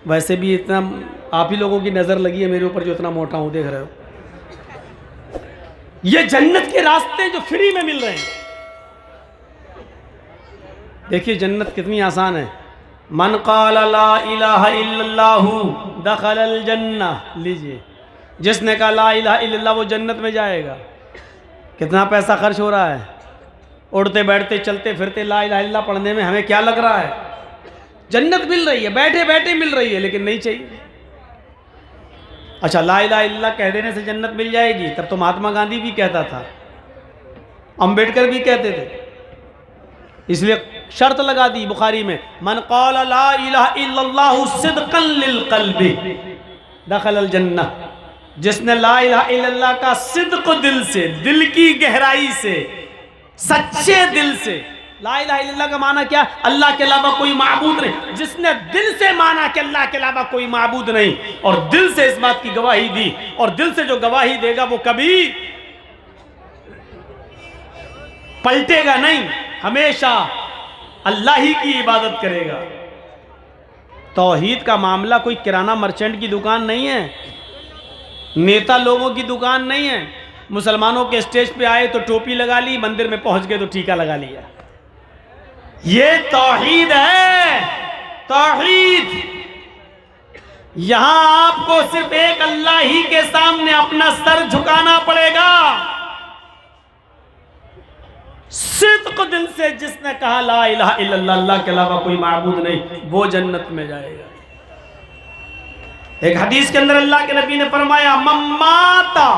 वैसे भी इतना आप ही लोगों की नज़र लगी है मेरे ऊपर जो इतना मोटा हूँ, देख रहे हो। ये जन्नत के रास्ते जो फ्री में मिल रहे हैं, देखिए जन्नत कितनी आसान है। मन क़ाल ला इलाहा इल्लल्लाहु दखलल जन्नह, लीजिए जिसने कहा ला इलाहा इल्लल्लाह वो जन्नत में जाएगा। कितना पैसा खर्च हो रहा है, उड़ते बैठते चलते फिरते ला इलाहा इल्लल्लाह पढ़ने में, हमें क्या लग रहा है जन्नत मिल रही है, बैठे बैठे मिल रही है, लेकिन नहीं चाहिए। अच्छा ला इलाहा इल्लल्लाह कह देने से जन्नत मिल जाएगी, तब तो महात्मा गांधी भी कहता था, अंबेडकर भी कहते थे। इसलिए शर्त लगा दी बुखारी में, मन क़ाल ला इलाहा इल्लल्लाहु सिद्क़न लिल क़ल्बि दखलल जन्नह, जिसने ला इलाहा इल्लल्लाह का सिद्क़ दिल से, दिल की गहराई से, सच्चे दिल से, ला इलाहा इल्लल्लाह का माना क्या, अल्लाह के अलावा कोई माबूद नहीं, जिसने दिल से माना कि अल्लाह के अलावा कोई माबूद नहीं और दिल से इस बात की गवाही दी, और दिल से जो गवाही देगा वो कभी पलटेगा नहीं, हमेशा अल्लाह ही की इबादत करेगा। तौहीद का मामला कोई किराना मर्चेंट की दुकान नहीं है, नेता लोगों की दुकान नहीं है। मुसलमानों के स्टेज पे आए तो टोपी लगा ली, मंदिर में पहुंच गए तो टीका लगा लिया। ये तौहीद है, तौहीद। यहां आपको सिर्फ एक अल्लाह ही के सामने अपना सर झुकाना पड़ेगा। सिद्क़ दिल से जिसने कहा ला इलाहा इल्लल्लाह, अल्लाह के अलावा कोई माबूद नहीं, वो जन्नत में जाएगा। एक हदीस के अंदर अल्लाह के नबी ने फरमाया, मम्माता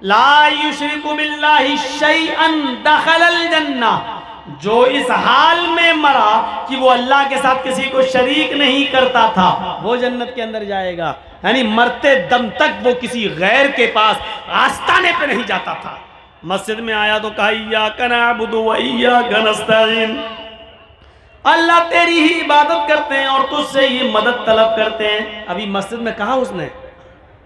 ला युशरिकु बिल्लाहि शैअन दखलल जन्नह, जो इस हाल में मरा कि वो अल्लाह के साथ किसी को शरीक नहीं करता था, वो जन्नत के अंदर जाएगा। यानी मरते दम तक वो किसी गैर के पास आस्ताने पे नहीं जाता था। मस्जिद में आया तो कहा इय्याका नअबुदु व इय्याका नस्तईन, अल्लाह तेरी ही इबादत करते हैं और तुझसे ही मदद तलब करते हैं। अभी मस्जिद में कहा उसने,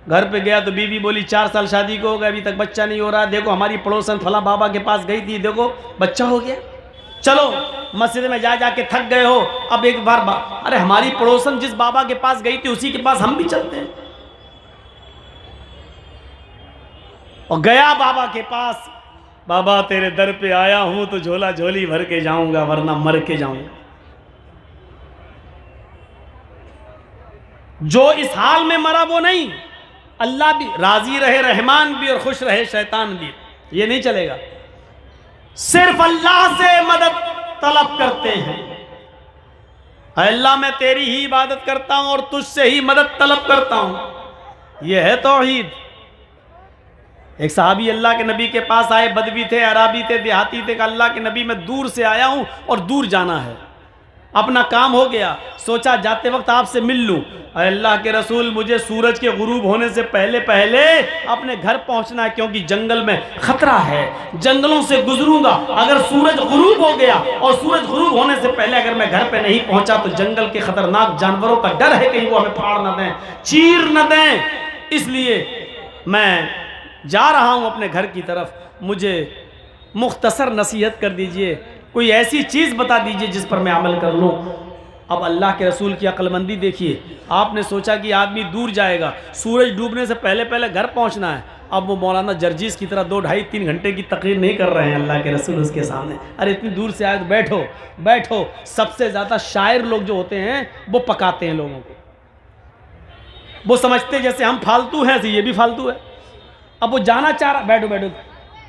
घर पे गया तो बीवी बोली 4 साल शादी को हो गए, अभी तक बच्चा नहीं हो रहा, देखो हमारी पड़ोसन फला बाबा के पास गई थी, देखो बच्चा हो गया। चलो मस्जिद में जा जाके थक गए हो, अब एक बार अरे हमारी पड़ोसन जिस बाबा के पास गई थी उसी के पास हम भी चलते हैं। और गया बाबा के पास, बाबा तेरे दर पे आया हूं तो झोला झोली भर के जाऊंगा वरना मर के जाऊंगा। जो इस हाल में मरा वो नहीं, अल्लाह भी राजी रहे, रहमान भी और खुश रहे शैतान भी, ये नहीं चलेगा। सिर्फ अल्लाह से मदद तलब करते हैं, अल्लाह मैं तेरी ही इबादत करता हूं और तुझसे ही मदद तलब करता हूं, यह है तौहीद। एक सहाबी अल्लाह के नबी के पास आए, बदवी थे, अराबी थे, देहाती थे, अल्लाह के नबी मैं दूर से आया हूं और दूर जाना है, अपना काम हो गया, सोचा जाते वक्त आपसे मिल लूं। अल्लाह के रसूल मुझे सूरज के गुरूब होने से पहले पहले अपने घर पहुंचना है, क्योंकि जंगल में खतरा है, जंगलों से गुजरूंगा, अगर सूरज गुरूब हो गया और सूरज गुरूब होने से पहले अगर मैं घर पे नहीं पहुंचा तो जंगल के खतरनाक जानवरों का डर है कहीं वो हमें फाड़ न दें, चीर न दें, इसलिए मैं जा रहा हूं अपने घर की तरफ, मुझे मुख्तसर नसीहत कर दीजिए, कोई ऐसी चीज़ बता दीजिए जिस पर मैं अमल कर लूँ। अब अल्लाह के रसूल की अक्लमंदी देखिए, आपने सोचा कि आदमी दूर जाएगा, सूरज डूबने से पहले पहले घर पहुँचना है, अब वो मौलाना जर्जीस की तरह 2 ढाई 3 घंटे की तकरीर नहीं कर रहे हैं अल्लाह के रसूल उसके सामने। अरे इतनी दूर से आए तो बैठो बैठो। सबसे ज़्यादा शायर लोग जो होते हैं वो पकाते हैं लोगों को, वो समझते जैसे हम फालतू हैं, ये भी फालतू है। अब वो जाना चाह रहा, बैठो बैठो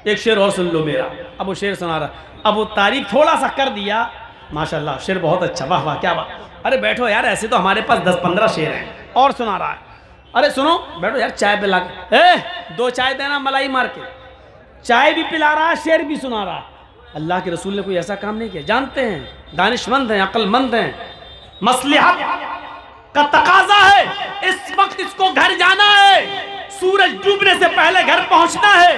एक शेर और सुन लो मेरा, अब वो शेर सुना रहा, अब वो तारीफ थोड़ा सा कर दिया, माशाल्लाह शेर बहुत अच्छा, वाह वाह क्या बात, अरे बैठो यार, ऐसे तो हमारे पास 10-15 शेर हैं, और सुना रहा है, अरे सुनो बैठो यार चाय पिला के, 2 चाय देना मलाई मार के, चाय भी पिला रहा है, शेर भी सुना रहा है। अल्लाह के रसूल ने कोई ऐसा काम नहीं किया, जानते हैं दानिशमंद हैं, अक्लमंद हैं, मसलिहत का तकाजा है, इस वक्त इसको घर जाना है, सूरज डूबने से पहले घर पहुंचना है,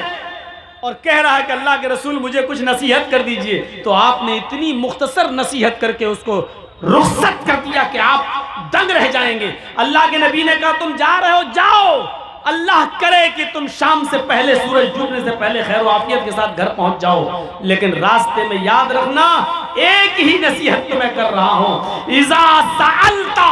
और कह रहा है कि अल्लाह के रसूल मुझे कुछ नसीहत कर दीजिए। तो आपने इतनी मुख्तसर नसीहत करके उसको रुखसत कर दिया कि आप दंग रह जाएंगे। अल्लाह के नबी ने कहा तुम जा रहे हो जाओ, अल्लाह करे कि तुम शाम से पहले, सूरज डूबने से पहले खैर व आफियत के साथ घर पहुंच जाओ, लेकिन रास्ते में याद रखना एक ही नसीहत तुम्हें कर रहा हूं, इज़ा सअल्ता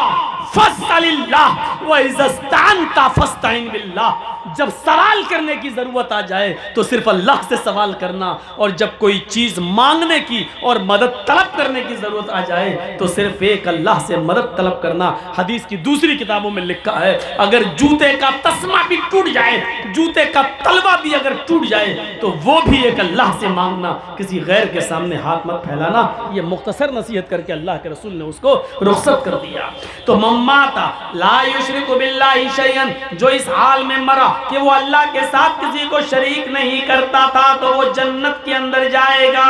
फस्तलिल्लाह व इज़स्तानता फस्तईन बिल्लाह। जब सवाल करने की जरूरत आ जाए तो सिर्फ अल्लाह से सवाल करना, और जब कोई चीज मांगने की और मदद तलब करने की जरूरत आ जाए तो सिर्फ एक अल्लाह से मदद तलब करना। हदीस की दूसरी किताबों में लिखा है, अगर जूते का तस्मा भी टूट जाए, जूते का तलवा भी अगर टूट जाए, तो वो भी एक अल्लाह से मांगना, किसी गैर के सामने हाथ मत फैलाना। ये मुख्तसर नसीहत करके अल्लाह के रसूल ने उसको रुखसत कर दिया। तो मम्माता ला युशरिकु बिल्लाहि शैअन, जो इस हाल में मरा कि वो अल्लाह के साथ किसी को शरीक नहीं करता था, तो वो जन्नत के अंदर जाएगा।